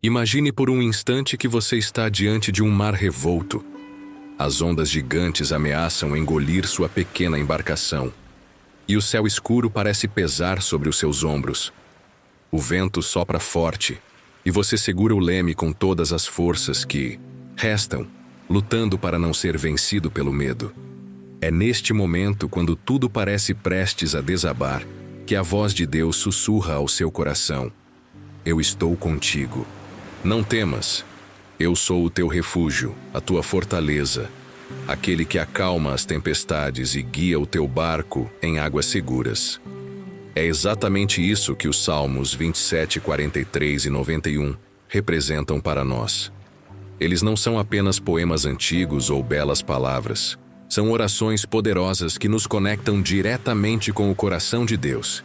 Imagine por um instante que você está diante de um mar revolto. As ondas gigantes ameaçam engolir sua pequena embarcação. E o céu escuro parece pesar sobre os seus ombros. O vento sopra forte, e você segura o leme com todas as forças que restam, lutando para não ser vencido pelo medo. É neste momento, quando tudo parece prestes a desabar, que a voz de Deus sussurra ao seu coração: Eu estou contigo. Não temas. Eu sou o teu refúgio, a tua fortaleza, aquele que acalma as tempestades e guia o teu barco em águas seguras. É exatamente isso que os Salmos 27, 43 e 91 representam para nós. Eles não são apenas poemas antigos ou belas palavras. São orações poderosas que nos conectam diretamente com o coração de Deus,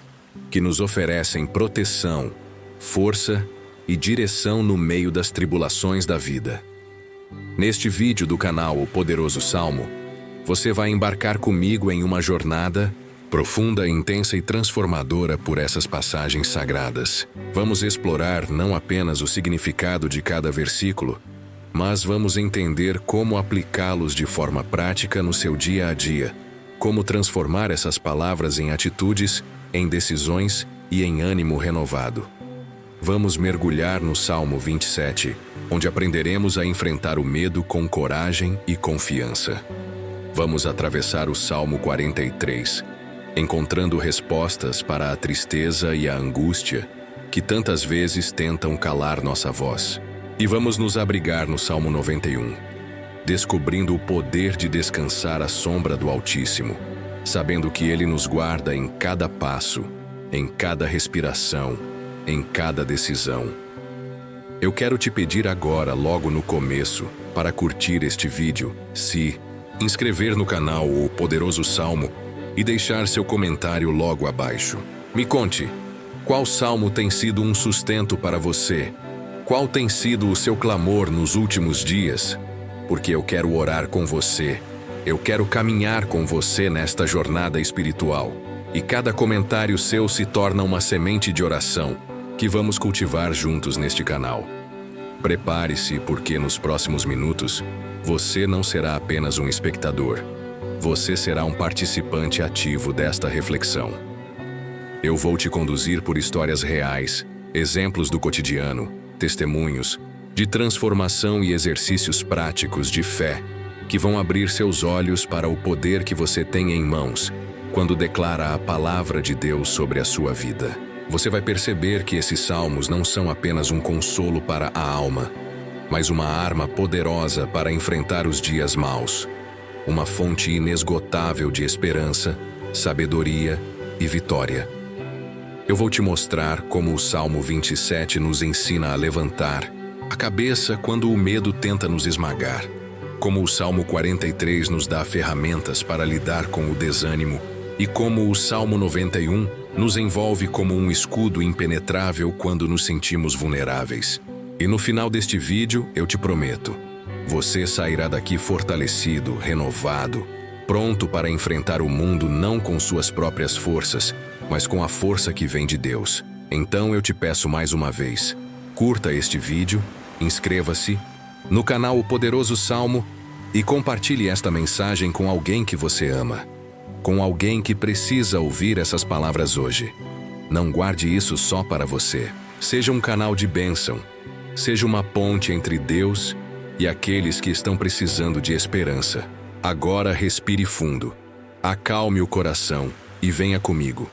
que nos oferecem proteção, força e direção no meio das tribulações da vida. Neste vídeo do canal O Poderoso Salmo, você vai embarcar comigo em uma jornada profunda, intensa e transformadora por essas passagens sagradas. Vamos explorar não apenas o significado de cada versículo, mas vamos entender como aplicá-los de forma prática no seu dia a dia, como transformar essas palavras em atitudes, em decisões e em ânimo renovado. Vamos mergulhar no Salmo 27, onde aprenderemos a enfrentar o medo com coragem e confiança. Vamos atravessar o Salmo 43, encontrando respostas para a tristeza e a angústia que tantas vezes tentam calar nossa voz. E vamos nos abrigar no Salmo 91, descobrindo o poder de descansar à sombra do Altíssimo, sabendo que Ele nos guarda em cada passo, em cada respiração, em cada decisão. Eu quero te pedir agora, logo no começo, para curtir este vídeo, se inscrever no canal O Poderoso Salmo e deixar seu comentário logo abaixo. Me conte, qual salmo tem sido um sustento para você? Qual tem sido o seu clamor nos últimos dias? Porque eu quero orar com você. Eu quero caminhar com você nesta jornada espiritual. E cada comentário seu se torna uma semente de oração que vamos cultivar juntos neste canal. Prepare-se, porque nos próximos minutos, você não será apenas um espectador. Você será um participante ativo desta reflexão. Eu vou te conduzir por histórias reais, exemplos do cotidiano, testemunhos de transformação e exercícios práticos de fé que vão abrir seus olhos para o poder que você tem em mãos quando declara a palavra de Deus sobre a sua vida. Você vai perceber que esses salmos não são apenas um consolo para a alma, mas uma arma poderosa para enfrentar os dias maus, uma fonte inesgotável de esperança, sabedoria e vitória. Eu vou te mostrar como o Salmo 27 nos ensina a levantar a cabeça quando o medo tenta nos esmagar, como o Salmo 43 nos dá ferramentas para lidar com o desânimo e como o Salmo 91 nos envolve como um escudo impenetrável quando nos sentimos vulneráveis. E no final deste vídeo, eu te prometo, você sairá daqui fortalecido, renovado, pronto para enfrentar o mundo não com suas próprias forças, mas com a força que vem de Deus. Então eu te peço mais uma vez, curta este vídeo, inscreva-se no canal O Poderoso Salmo e compartilhe esta mensagem com alguém que você ama, com alguém que precisa ouvir essas palavras hoje. Não guarde isso só para você. Seja um canal de bênção, seja uma ponte entre Deus e aqueles que estão precisando de esperança. Agora respire fundo, acalme o coração e venha comigo.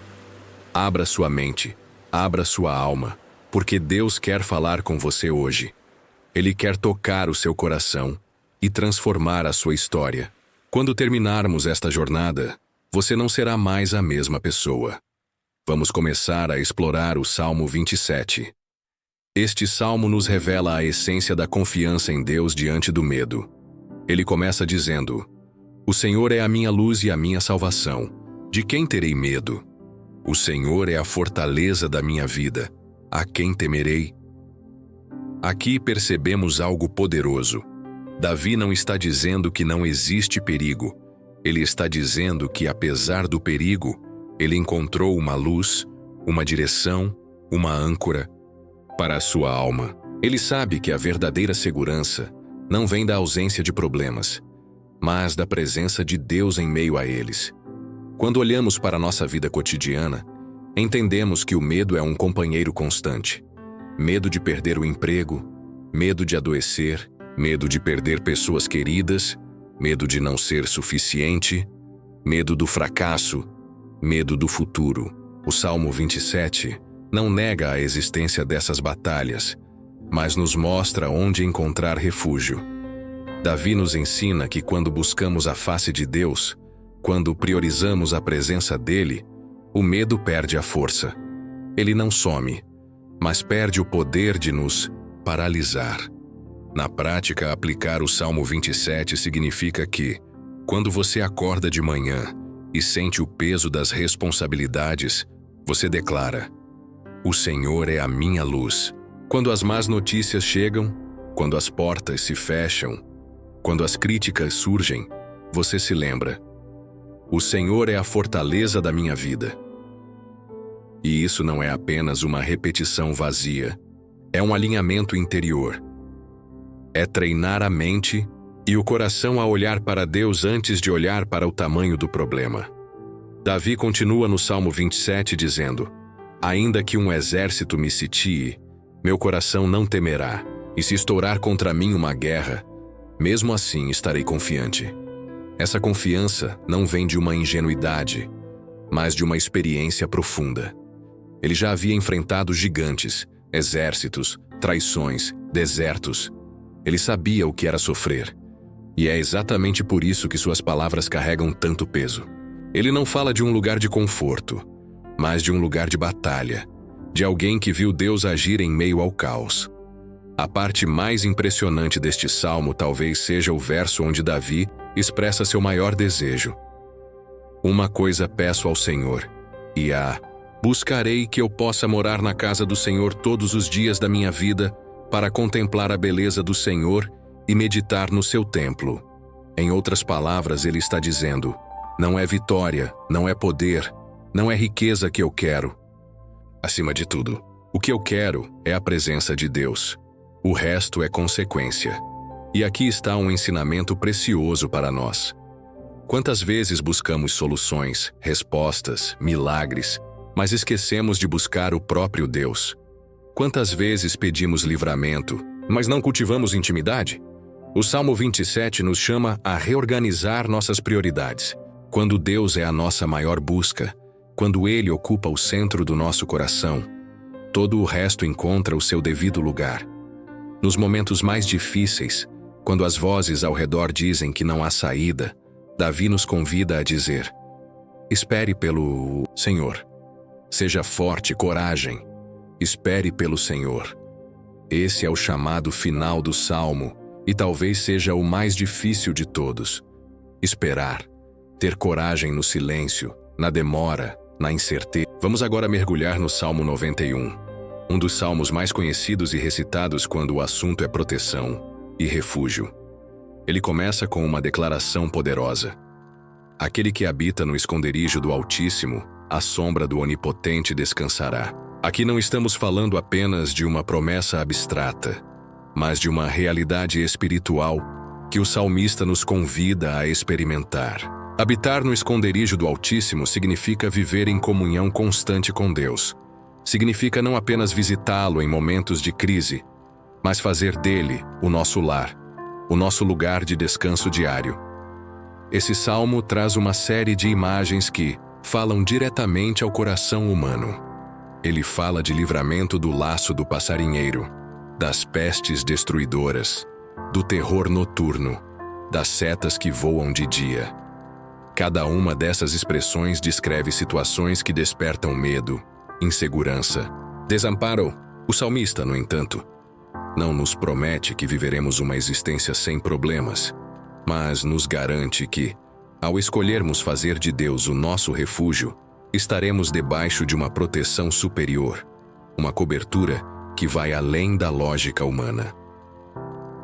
Abra sua mente, abra sua alma, porque Deus quer falar com você hoje. Ele quer tocar o seu coração e transformar a sua história. Quando terminarmos esta jornada, você não será mais a mesma pessoa. Vamos começar a explorar o Salmo 27. Este salmo nos revela a essência da confiança em Deus diante do medo. Ele começa dizendo: O Senhor é a minha luz e a minha salvação. De quem terei medo? O Senhor é a fortaleza da minha vida. A quem temerei? Aqui percebemos algo poderoso. Davi não está dizendo que não existe perigo. Ele está dizendo que, apesar do perigo, ele encontrou uma luz, uma direção, uma âncora para a sua alma. Ele sabe que a verdadeira segurança não vem da ausência de problemas, mas da presença de Deus em meio a eles. Quando olhamos para a nossa vida cotidiana, entendemos que o medo é um companheiro constante. Medo de perder o emprego, medo de adoecer, medo de perder pessoas queridas, medo de não ser suficiente, medo do fracasso, medo do futuro. O Salmo 27 não nega a existência dessas batalhas, mas nos mostra onde encontrar refúgio. Davi nos ensina que quando buscamos a face de Deus, quando priorizamos a presença dele, o medo perde a força. Ele não some, mas perde o poder de nos paralisar. Na prática, aplicar o Salmo 27 significa que, quando você acorda de manhã e sente o peso das responsabilidades, você declara: "O Senhor é a minha luz." Quando as más notícias chegam, quando as portas se fecham, quando as críticas surgem, você se lembra: "O Senhor é a fortaleza da minha vida." E isso não é apenas uma repetição vazia, é um alinhamento interior. É treinar a mente e o coração a olhar para Deus antes de olhar para o tamanho do problema. Davi continua no Salmo 27 dizendo: "Ainda que um exército me sitie, meu coração não temerá, e se estourar contra mim uma guerra, mesmo assim estarei confiante." Essa confiança não vem de uma ingenuidade, mas de uma experiência profunda. Ele já havia enfrentado gigantes, exércitos, traições, desertos. Ele sabia o que era sofrer. E é exatamente por isso que suas palavras carregam tanto peso. Ele não fala de um lugar de conforto, mas de um lugar de batalha, de alguém que viu Deus agir em meio ao caos. A parte mais impressionante deste salmo talvez seja o verso onde Davi expressa seu maior desejo. "Uma coisa peço ao Senhor, e buscarei que eu possa morar na casa do Senhor todos os dias da minha vida, para contemplar a beleza do Senhor e meditar no seu templo." Em outras palavras, ele está dizendo: não é vitória, não é poder, não é riqueza que eu quero. Acima de tudo, o que eu quero é a presença de Deus. O resto é consequência. E aqui está um ensinamento precioso para nós. Quantas vezes buscamos soluções, respostas, milagres, mas esquecemos de buscar o próprio Deus? Quantas vezes pedimos livramento, mas não cultivamos intimidade? O Salmo 27 nos chama a reorganizar nossas prioridades. Quando Deus é a nossa maior busca, quando Ele ocupa o centro do nosso coração, todo o resto encontra o seu devido lugar. Nos momentos mais difíceis, quando as vozes ao redor dizem que não há saída, Davi nos convida a dizer: espere pelo Senhor. Seja forte, coragem. Espere pelo Senhor. Esse é o chamado final do Salmo e talvez seja o mais difícil de todos. Esperar. Ter coragem no silêncio, na demora, na incerteza. Vamos agora mergulhar no Salmo 91, um dos salmos mais conhecidos e recitados quando o assunto é proteção e refúgio. Ele começa com uma declaração poderosa: aquele que habita no esconderijo do Altíssimo, à sombra do Onipotente descansará. Aqui não estamos falando apenas de uma promessa abstrata, mas de uma realidade espiritual que o salmista nos convida a experimentar. Habitar no esconderijo do Altíssimo significa viver em comunhão constante com Deus. Significa não apenas visitá-lo em momentos de crise, mas fazer dele o nosso lar, o nosso lugar de descanso diário. Esse salmo traz uma série de imagens que falam diretamente ao coração humano. Ele fala de livramento do laço do passarinheiro, das pestes destruidoras, do terror noturno, das setas que voam de dia. Cada uma dessas expressões descreve situações que despertam medo, insegurança, desamparo. O salmista, no entanto, não nos promete que viveremos uma existência sem problemas, mas nos garante que, ao escolhermos fazer de Deus o nosso refúgio, estaremos debaixo de uma proteção superior, uma cobertura que vai além da lógica humana.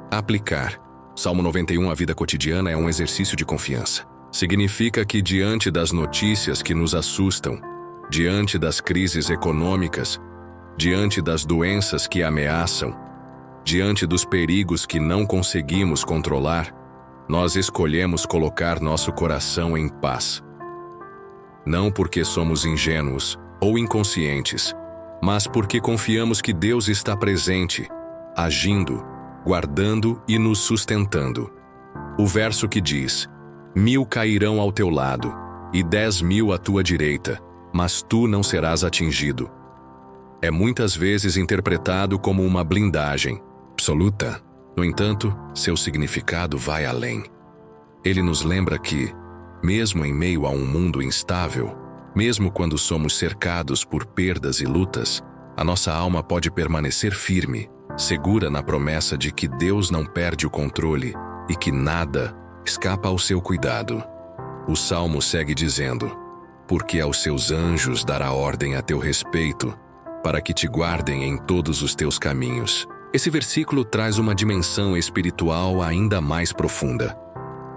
Aplicar. Salmo 91 à vida cotidiana é um exercício de confiança. Significa que diante das notícias que nos assustam, diante das crises econômicas, diante das doenças que ameaçam, Diante dos perigos que não conseguimos controlar, nós escolhemos colocar nosso coração em paz. Não porque somos ingênuos ou inconscientes, mas porque confiamos que Deus está presente, agindo, guardando e nos sustentando. O verso que diz: 1000 cairão ao teu lado e 10.000 à tua direita, mas tu não serás atingido. É muitas vezes interpretado como uma blindagem absoluta. No entanto, seu significado vai além. Ele nos lembra que, mesmo em meio a um mundo instável, mesmo quando somos cercados por perdas e lutas, a nossa alma pode permanecer firme, segura na promessa de que Deus não perde o controle e que nada escapa ao seu cuidado. O Salmo segue dizendo: porque aos seus anjos dará ordem a teu respeito, para que te guardem em todos os teus caminhos. Esse versículo traz uma dimensão espiritual ainda mais profunda.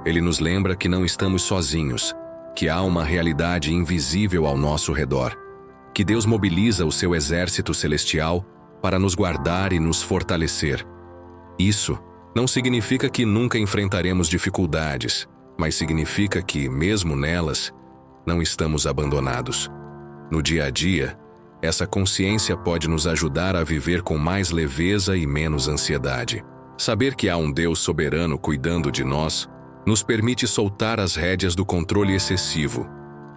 Ele nos lembra que não estamos sozinhos, que há uma realidade invisível ao nosso redor, que Deus mobiliza o seu exército celestial para nos guardar e nos fortalecer. Isso não significa que nunca enfrentaremos dificuldades, mas significa que, mesmo nelas, não estamos abandonados. No dia a dia, essa consciência pode nos ajudar a viver com mais leveza e menos ansiedade. Saber que há um Deus soberano cuidando de nós nos permite soltar as rédeas do controle excessivo,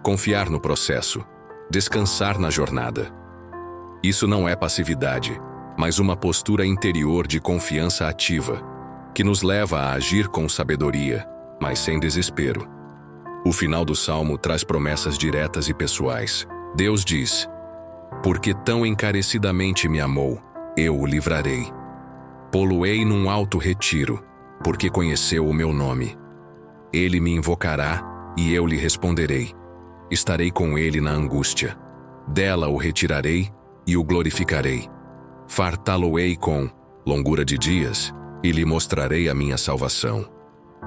confiar no processo, descansar na jornada. Isso não é passividade, mas uma postura interior de confiança ativa, que nos leva a agir com sabedoria, mas sem desespero. O final do Salmo traz promessas diretas e pessoais. Deus diz: porque tão encarecidamente me amou, eu o livrarei. Pô-lo-ei num alto retiro, porque conheceu o meu nome. Ele me invocará, e eu lhe responderei. Estarei com ele na angústia. Dela o retirarei, e o glorificarei. Fartá-lo-ei com longura de dias, e lhe mostrarei a minha salvação.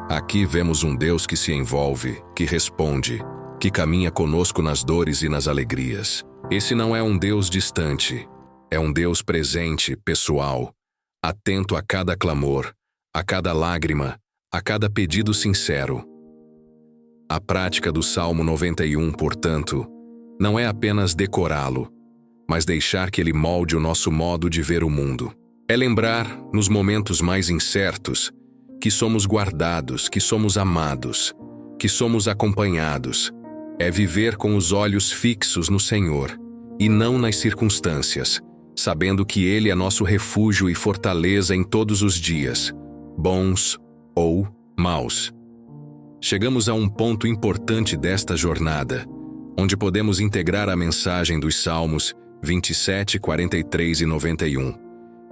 Aqui vemos um Deus que se envolve, que responde, que caminha conosco nas dores e nas alegrias. Esse não é um Deus distante, é um Deus presente, pessoal, atento a cada clamor, a cada lágrima, a cada pedido sincero. A prática do Salmo 91, portanto, não é apenas decorá-lo, mas deixar que ele molde o nosso modo de ver o mundo. É lembrar, nos momentos mais incertos, que somos guardados, que somos amados, que somos acompanhados. É viver com os olhos fixos no Senhor, e não nas circunstâncias, sabendo que Ele é nosso refúgio e fortaleza em todos os dias, bons ou maus. Chegamos a um ponto importante desta jornada, onde podemos integrar a mensagem dos Salmos 27, 43 e 91,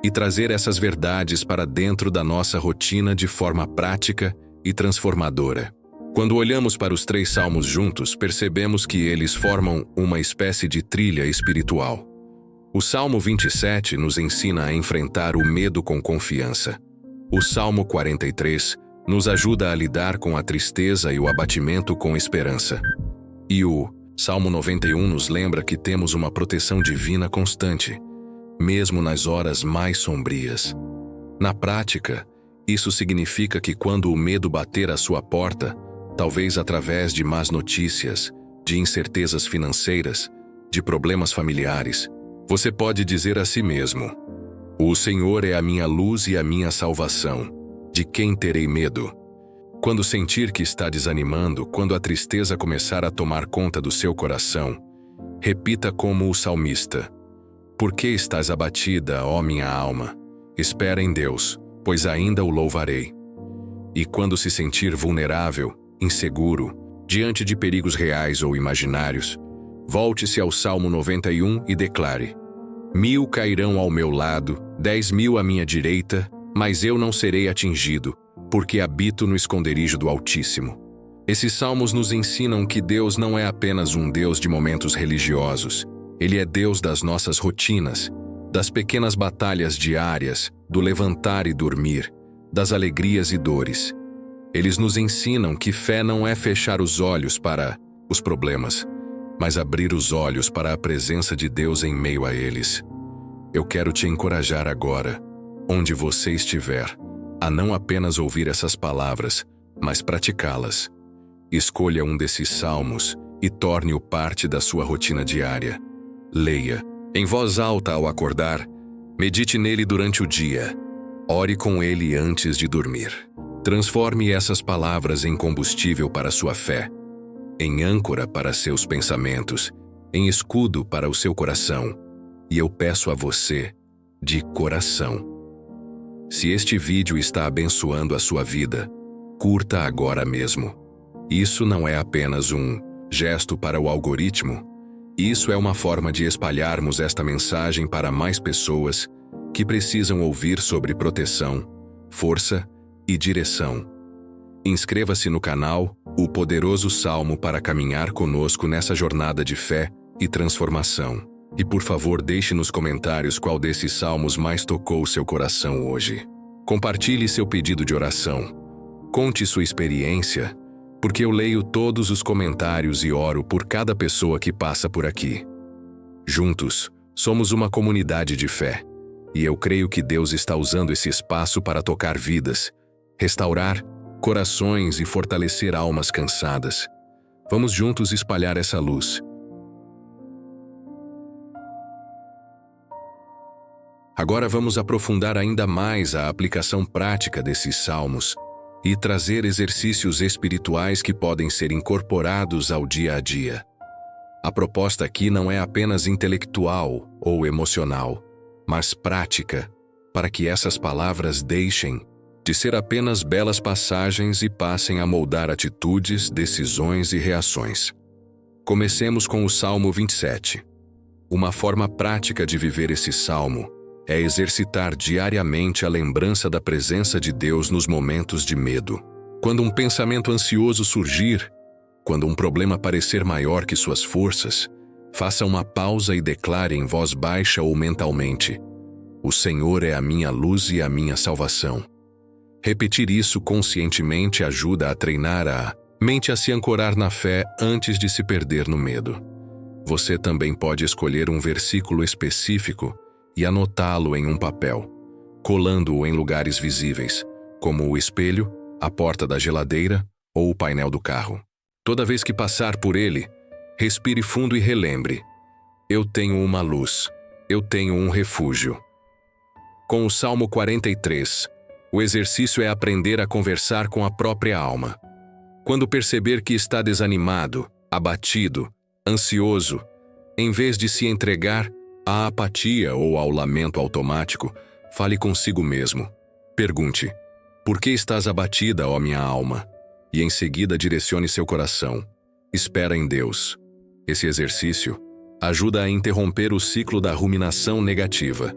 e trazer essas verdades para dentro da nossa rotina de forma prática e transformadora. Quando olhamos para os 3 salmos juntos, percebemos que eles formam uma espécie de trilha espiritual. O Salmo 27 nos ensina a enfrentar o medo com confiança. O Salmo 43 nos ajuda a lidar com a tristeza e o abatimento com esperança. E o Salmo 91 nos lembra que temos uma proteção divina constante, mesmo nas horas mais sombrias. Na prática, isso significa que quando o medo bater à sua porta, talvez através de más notícias, de incertezas financeiras, de problemas familiares, você pode dizer a si mesmo: o Senhor é a minha luz e a minha salvação. De quem terei medo? Quando sentir que está desanimando, quando a tristeza começar a tomar conta do seu coração, repita como o salmista: por que estás abatida, ó minha alma? Espera em Deus, pois ainda o louvarei. E quando se sentir vulnerável, inseguro, diante de perigos reais ou imaginários, volte-se ao Salmo 91 e declare: 1000 cairão ao meu lado, 10.000 à minha direita, mas eu não serei atingido, porque habito no esconderijo do Altíssimo. Esses salmos nos ensinam que Deus não é apenas um Deus de momentos religiosos. Ele é Deus das nossas rotinas, das pequenas batalhas diárias, do levantar e dormir, das alegrias e dores. Eles nos ensinam que fé não é fechar os olhos para os problemas, mas abrir os olhos para a presença de Deus em meio a eles. Eu quero te encorajar agora. onde você estiver, a não apenas ouvir essas palavras, mas praticá-las. Escolha um desses salmos e torne-o parte da sua rotina diária. Leia em voz alta ao acordar, medite nele durante o dia, ore com ele antes de dormir. Transforme essas palavras em combustível para sua fé, em âncora para seus pensamentos, em escudo para o seu coração. E eu peço a você, de coração, se este vídeo está abençoando a sua vida, curta agora mesmo. Isso não é apenas um gesto para o algoritmo. Isso é uma forma de espalharmos esta mensagem para mais pessoas que precisam ouvir sobre proteção, força e direção. Inscreva-se no canal O Poderoso Salmo para caminhar conosco nessa jornada de fé e transformação. E por favor, deixe nos comentários qual desses salmos mais tocou seu coração hoje. Compartilhe seu pedido de oração. Conte sua experiência, porque eu leio todos os comentários e oro por cada pessoa que passa por aqui. Juntos, somos uma comunidade de fé, e eu creio que Deus está usando esse espaço para tocar vidas, restaurar corações e fortalecer almas cansadas. Vamos juntos espalhar essa luz. Agora vamos aprofundar ainda mais a aplicação prática desses salmos e trazer exercícios espirituais que podem ser incorporados ao dia a dia. A proposta aqui não é apenas intelectual ou emocional, mas prática, para que essas palavras deixem de ser apenas belas passagens e passem a moldar atitudes, decisões e reações. Comecemos com o Salmo 27. Uma forma prática de viver esse salmo é exercitar diariamente a lembrança da presença de Deus nos momentos de medo. Quando um pensamento ansioso surgir, quando um problema parecer maior que suas forças, faça uma pausa e declare em voz baixa ou mentalmente: "O Senhor é a minha luz e a minha salvação." Repetir isso conscientemente ajuda a treinar a mente a se ancorar na fé antes de se perder no medo. Você também pode escolher um versículo específico e anotá-lo em um papel, colando-o em lugares visíveis, como o espelho, a porta da geladeira ou o painel do carro. Toda vez que passar por ele, respire fundo e relembre: "Eu tenho uma luz, eu tenho um refúgio." Com o Salmo 43, o exercício é aprender a conversar com a própria alma. Quando perceber que está desanimado, abatido, ansioso, em vez de se entregar à apatia ou ao lamento automático, fale consigo mesmo. Pergunte: "Por que estás abatida, ó minha alma?" E em seguida direcione seu coração: "Espera em Deus." Esse exercício ajuda a interromper o ciclo da ruminação negativa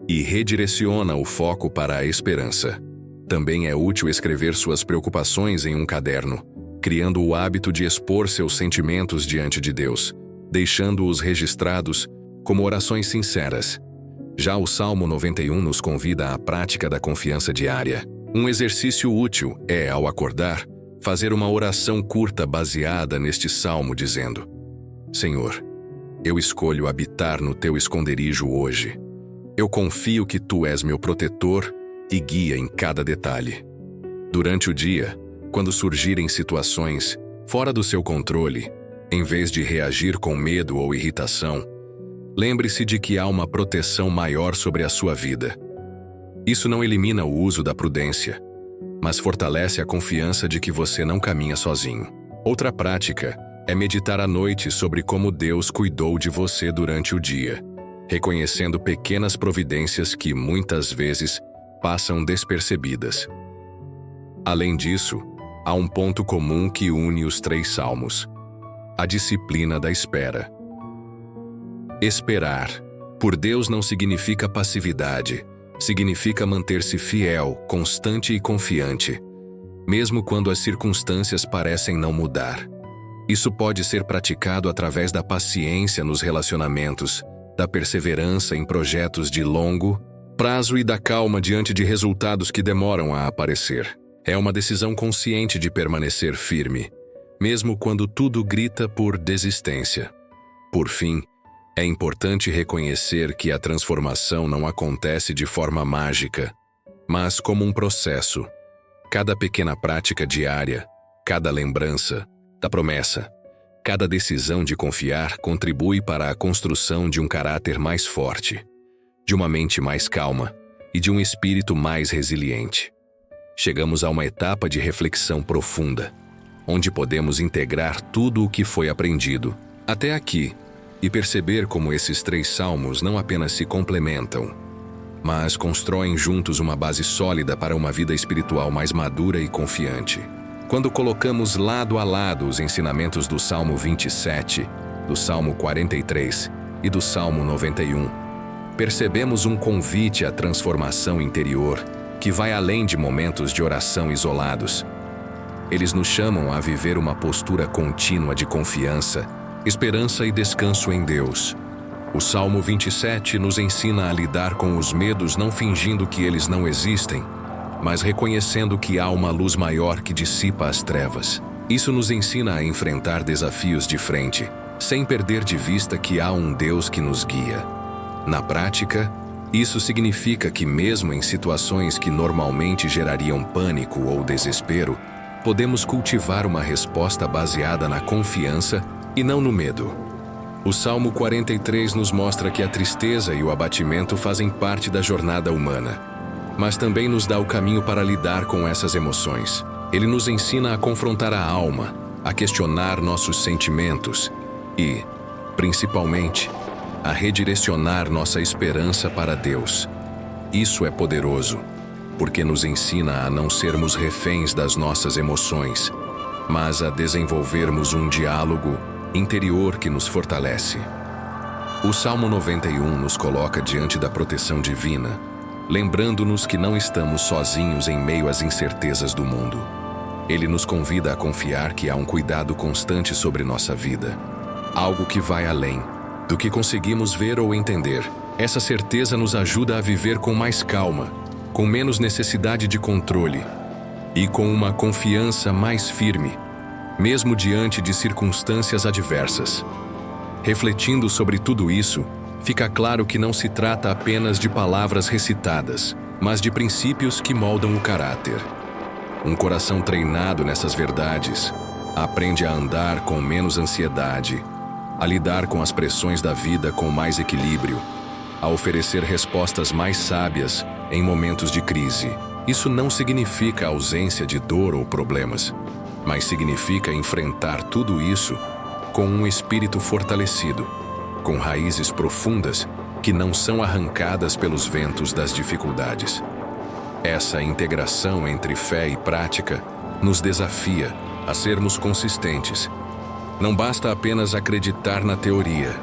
e redireciona o foco para a esperança. Também é útil escrever suas preocupações em um caderno, criando o hábito de expor seus sentimentos diante de Deus, deixando-os registrados como orações sinceras. Já o Salmo 91 nos convida à prática da confiança diária. Um exercício útil é, ao acordar, fazer uma oração curta baseada neste salmo dizendo: "Senhor, eu escolho habitar no teu esconderijo hoje. Eu confio que tu és meu protetor e guia em cada detalhe." Durante o dia, quando surgirem situações fora do seu controle, em vez de reagir com medo ou irritação, lembre-se de que há uma proteção maior sobre a sua vida. Isso não elimina o uso da prudência, mas fortalece a confiança de que você não caminha sozinho. Outra prática é meditar à noite sobre como Deus cuidou de você durante o dia, reconhecendo pequenas providências que muitas vezes passam despercebidas. Além disso, há um ponto comum que une os 3 salmos: a disciplina da espera. Esperar por Deus não significa passividade, significa manter-se fiel, constante e confiante, mesmo quando as circunstâncias parecem não mudar. Isso pode ser praticado através da paciência nos relacionamentos, da perseverança em projetos de longo prazo e da calma diante de resultados que demoram a aparecer. É uma decisão consciente de permanecer firme, mesmo quando tudo grita por desistência. Por fim, É importante reconhecer que a transformação não acontece de forma mágica, mas como um processo. Cada pequena prática diária, cada lembrança da promessa, cada decisão de confiar contribui para a construção de um caráter mais forte, de uma mente mais calma e de um espírito mais resiliente. Chegamos a uma etapa de reflexão profunda, onde podemos integrar tudo o que foi aprendido até aqui e perceber como esses 3 salmos não apenas se complementam, mas constroem juntos uma base sólida para uma vida espiritual mais madura e confiante. Quando colocamos lado a lado os ensinamentos do Salmo 27, do Salmo 43 e do Salmo 91, percebemos um convite à transformação interior que vai além de momentos de oração isolados. Eles nos chamam a viver uma postura contínua de confiança, esperança e descanso em Deus. O Salmo 27 nos ensina a lidar com os medos não fingindo que eles não existem, mas reconhecendo que há uma luz maior que dissipa as trevas. Isso nos ensina a enfrentar desafios de frente, sem perder de vista que há um Deus que nos guia. Na prática, isso significa que mesmo em situações que normalmente gerariam pânico ou desespero, podemos cultivar uma resposta baseada na confiança e não no medo. O Salmo 43 nos mostra que a tristeza e o abatimento fazem parte da jornada humana, mas também nos dá o caminho para lidar com essas emoções. Ele nos ensina a confrontar a alma, a questionar nossos sentimentos e, principalmente, a redirecionar nossa esperança para Deus. Isso é poderoso, porque nos ensina a não sermos reféns das nossas emoções, mas a desenvolvermos um diálogo interior que nos fortalece. O Salmo 91 nos coloca diante da proteção divina, lembrando-nos que não estamos sozinhos em meio às incertezas do mundo. Ele nos convida a confiar que há um cuidado constante sobre nossa vida, algo que vai além do que conseguimos ver ou entender. Essa certeza nos ajuda a viver com mais calma, com menos necessidade de controle e com uma confiança mais firme, mesmo diante de circunstâncias adversas. Refletindo sobre tudo isso, fica claro que não se trata apenas de palavras recitadas, mas de princípios que moldam o caráter. Um coração treinado nessas verdades aprende a andar com menos ansiedade, a lidar com as pressões da vida com mais equilíbrio, a oferecer respostas mais sábias em momentos de crise. Isso não significa ausência de dor ou problemas, mas significa enfrentar tudo isso com um espírito fortalecido, com raízes profundas que não são arrancadas pelos ventos das dificuldades. Essa integração entre fé e prática nos desafia a sermos consistentes. Não basta apenas acreditar na teoria.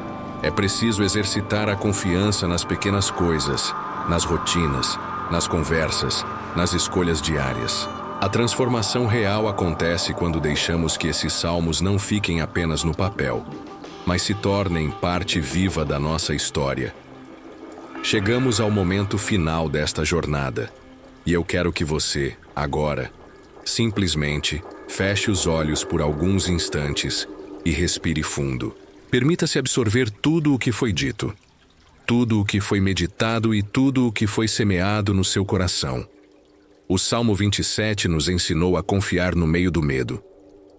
É preciso exercitar a confiança nas pequenas coisas, nas rotinas, nas conversas, nas escolhas diárias. A transformação real acontece quando deixamos que esses salmos não fiquem apenas no papel, mas se tornem parte viva da nossa história. Chegamos ao momento final desta jornada, e eu quero que você, agora, simplesmente feche os olhos por alguns instantes e respire fundo. Permita-se absorver tudo o que foi dito, tudo o que foi meditado e tudo o que foi semeado no seu coração. O Salmo 27 nos ensinou a confiar no meio do medo.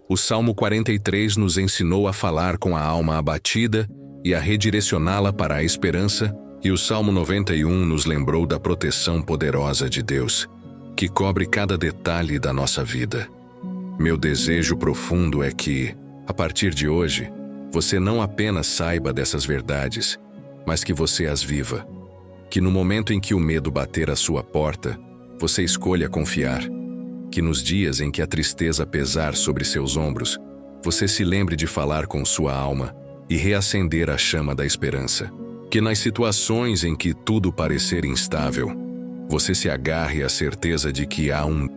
O Salmo 43 nos ensinou a falar com a alma abatida e a redirecioná-la para a esperança, e o Salmo 91 nos lembrou da proteção poderosa de Deus, que cobre cada detalhe da nossa vida. Meu desejo profundo é que, a partir de hoje, você não apenas saiba dessas verdades, mas que você as viva. Que no momento em que o medo bater à sua porta, você escolha confiar. Que nos dias em que a tristeza pesar sobre seus ombros, você se lembre de falar com sua alma e reacender a chama da esperança. Que nas situações em que tudo parecer instável, você se agarre à certeza de que há um